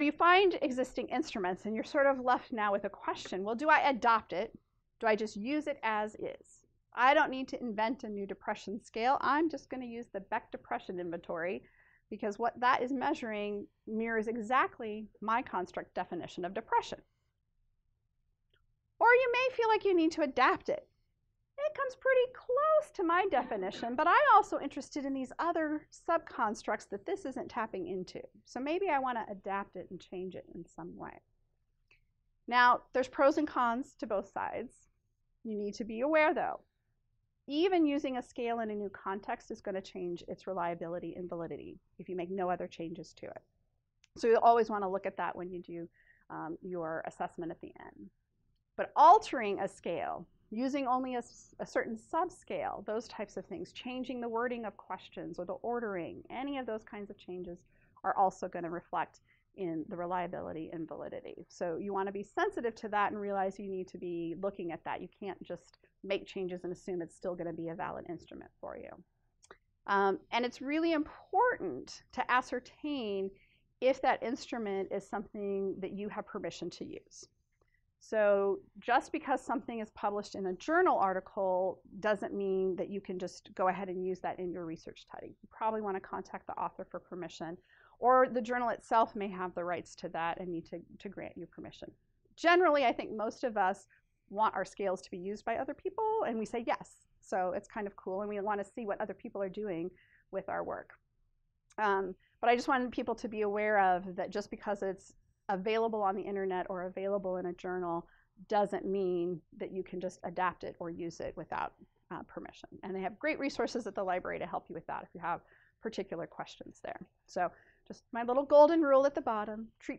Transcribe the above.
you find existing instruments and you're sort of left now with a question. Well, do I adopt it? Do I just use it as is? I don't need to invent a new depression scale. I'm just going to use the Beck Depression Inventory because what that is measuring mirrors exactly my construct definition of depression. Or you may feel like you need to adapt it. It comes pretty close to my definition, but I'm also interested in these other subconstructs that this isn't tapping into. So maybe I want to adapt it and change it in some way. Now, there's pros and cons to both sides. You need to be aware, though. Even using a scale in a new context is going to change its reliability and validity if you make no other changes to it. So you'll always want to look at that when you do your assessment at the end. But altering a scale, using only a certain subscale, those types of things, changing the wording of questions or the ordering, any of those kinds of changes are also going to reflect in the reliability and validity. So you want to be sensitive to that and realize you need to be looking at that. You can't just make changes and assume it's still going to be a valid instrument for you. And it's really important to ascertain if that instrument is something that you have permission to use. So just because something is published in a journal article doesn't mean that you can just go ahead and use that in your research study. You probably want to contact the author for permission, or the journal itself may have the rights to that and need to grant you permission. Generally, I think most of us want our scales to be used by other people, and we say yes. So it's kind of cool, and we want to see what other people are doing with our work. But I just wanted people to be aware of that just because it's available on the internet or available in a journal doesn't mean that you can just adapt it or use it without permission. And they have great resources at the library to help you with that if you have particular questions there. So just my little golden rule at the bottom, treat